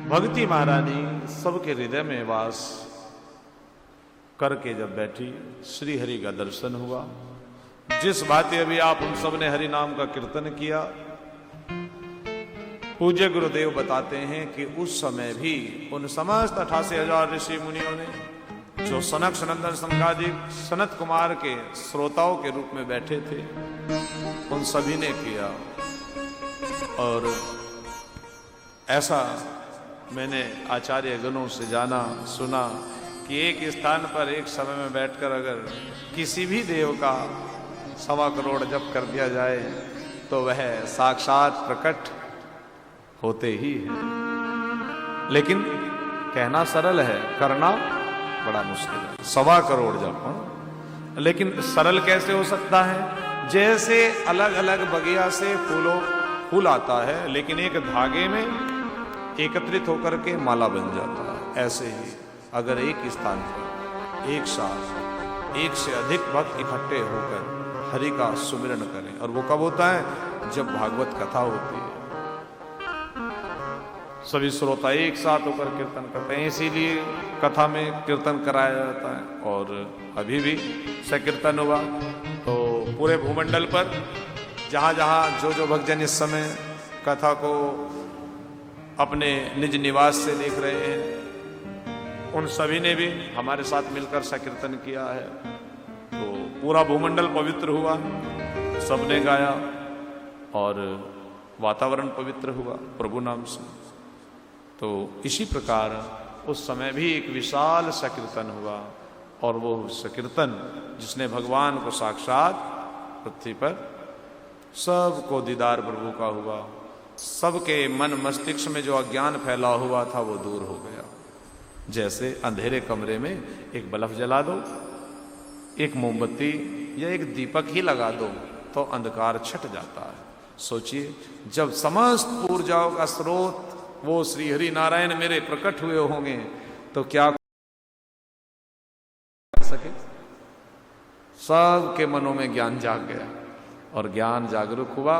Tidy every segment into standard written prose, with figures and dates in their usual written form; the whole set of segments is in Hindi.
भक्ति महारानी सबके हृदय में वास करके जब बैठी, श्री हरि का दर्शन हुआ। जिस भांति अभी आप उन सब ने हरि नाम का कीर्तन किया, पूज्य गुरुदेव बताते हैं कि उस समय भी उन समस्त 88,000 ऋषि मुनियों ने, जो सनक सनंदन संगादिक सनत कुमार के श्रोताओं के रूप में बैठे थे, उन सभी ने किया। और ऐसा मैंने आचार्य गणों से जाना सुना कि एक स्थान पर एक समय में बैठकर अगर किसी भी देव का 1.25 करोड़ जप कर दिया जाए तो वह साक्षात प्रकट होते ही है। लेकिन कहना सरल है, करना बड़ा मुश्किल है। 1.25 करोड़ जप, लेकिन सरल कैसे हो सकता है? जैसे अलग अलग बगिया से फूल आता है, लेकिन एक धागे में एकत्रित होकर के माला बन जाता है। ऐसे ही अगर एक स्थान पर एक साथ एक से अधिक भक्त इकट्ठे होकर हरि का सुमिरन करें, और वो कब होता है? जब भागवत कथा होती है, सभी श्रोता एक साथ होकर कीर्तन करते हैं, इसीलिए कथा में कीर्तन कराया जाता है। और अभी भी संकीर्तन हुआ तो पूरे भूमंडल पर जहाँ जहाँ जो भक्तजन इस समय कथा को अपने निज निवास से देख रहे हैं, उन सभी ने भी हमारे साथ मिलकर संकीर्तन किया है। तो पूरा भूमंडल पवित्र हुआ, सबने गाया और वातावरण पवित्र हुआ प्रभु नाम से। तो इसी प्रकार उस समय भी एक विशाल संकीर्तन हुआ, और वो संकीर्तन जिसने भगवान को साक्षात पृथ्वी पर सबको दीदार प्रभु का हुआ, सबके मन मस्तिष्क में जो अज्ञान फैला हुआ था वो दूर हो गया। जैसे अंधेरे कमरे में एक बल्ब जला दो, एक मोमबत्ती या एक दीपक ही लगा दो तो अंधकार छट जाता है। सोचिए, जब समस्त ऊर्जाओं का स्रोत वो श्री हरि नारायण मेरे प्रकट हुए होंगे तो क्या कर सके? सबके मनों में ज्ञान जाग गया, और ज्ञान जागरूक हुआ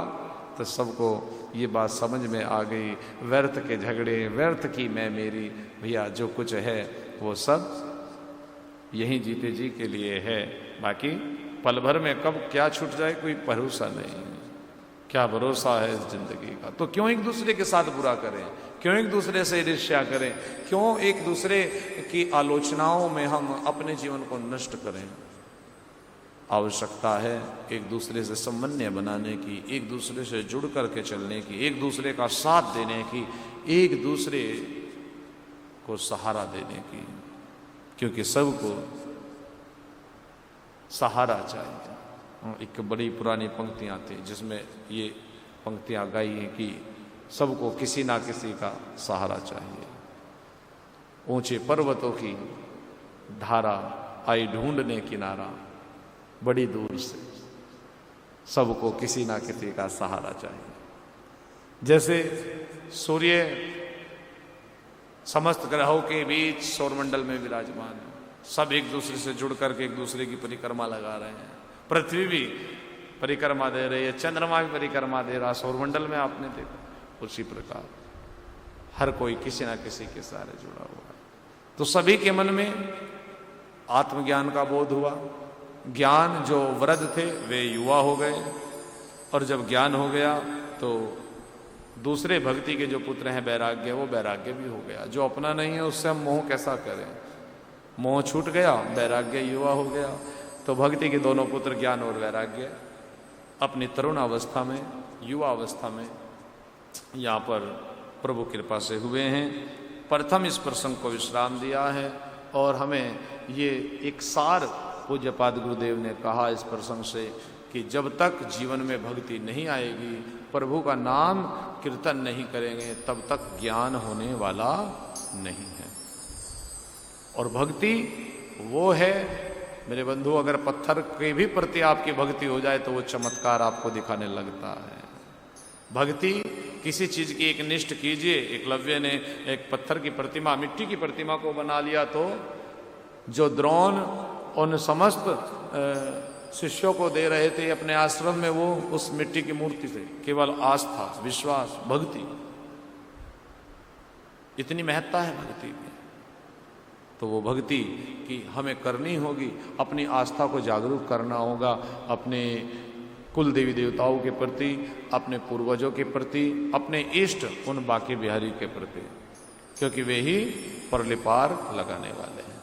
तो सबको ये बात समझ में आ गई, व्यर्थ के झगड़े, व्यर्थ की मैं मेरी, भैया जो कुछ है वो सब यहीं जीते जी के लिए है। बाकी पल भर में कब क्या छूट जाए कोई भरोसा नहीं। क्या भरोसा है इस जिंदगी का? तो क्यों एक दूसरे के साथ बुरा करें? क्यों एक दूसरे से ईर्ष्या करें? क्यों एक दूसरे की आलोचनाओं में हम अपने जीवन को नष्ट करें? आवश्यकता है एक दूसरे से समन्वय बनाने की, एक दूसरे से जुड़ करके चलने की, एक दूसरे का साथ देने की, एक दूसरे को सहारा देने की, क्योंकि सबको सहारा चाहिए। एक बड़ी पुरानी पंक्तियां थी जिसमें ये पंक्तियां गाई हैं कि सबको किसी ना किसी का सहारा चाहिए। ऊंचे पर्वतों की धारा आई ढूंढने किनारा, बड़ी दूर से सबको किसी ना किसी का सहारा चाहिए। जैसे सूर्य समस्त ग्रहों के बीच सौरमंडल में विराजमान है, सब एक दूसरे से जुड़ करके एक दूसरे की परिक्रमा लगा रहे हैं। पृथ्वी भी परिक्रमा दे रही है, चंद्रमा भी परिक्रमा दे रहा, सौरमंडल में आपने देखा। उसी प्रकार हर कोई किसी ना किसी के सहारे जुड़ा हुआ है। तो सभी के मन में आत्मज्ञान का बोध हुआ। ज्ञान जो वृद्ध थे वे युवा हो गए, और जब ज्ञान हो गया तो दूसरे भक्ति के जो पुत्र हैं वैराग्य, वो वैराग्य भी हो गया। जो अपना नहीं है उससे हम मोह कैसा करें? मोह छूट गया, वैराग्य युवा हो गया। तो भक्ति के दोनों पुत्र ज्ञान और वैराग्य अपनी तरुण अवस्था में, युवा अवस्था में यहाँ पर प्रभु कृपा से हुए हैं। प्रथम इस प्रसंग को विश्राम दिया है, और हमें ये एक सार पूज्यपाद गुरुदेव ने कहा इस प्रसंग से कि जब तक जीवन में भक्ति नहीं आएगी, प्रभु का नाम कीर्तन नहीं करेंगे, तब तक ज्ञान होने वाला नहीं है। और भक्ति वो है मेरे बंधु, अगर पत्थर के भी प्रति आपकी भक्ति हो जाए तो वो चमत्कार आपको दिखाने लगता है। भक्ति किसी चीज की एक निष्ठ कीजिए। एकलव्य ने एक पत्थर की प्रतिमा, मिट्टी की प्रतिमा को बना लिया, तो जो द्रोण उन समस्त शिष्यों को दे रहे थे अपने आश्रम में, वो उस मिट्टी की मूर्ति से केवल आस्था, विश्वास, भक्ति, इतनी महत्ता है भक्ति की। तो वो भक्ति की हमें करनी होगी, अपनी आस्था को जागरूक करना होगा, अपने कुल देवी देवताओं के प्रति, अपने पूर्वजों के प्रति, अपने इष्ट उन बांके बिहारी के प्रति, क्योंकि वे ही परलिपार लगाने वाले हैं।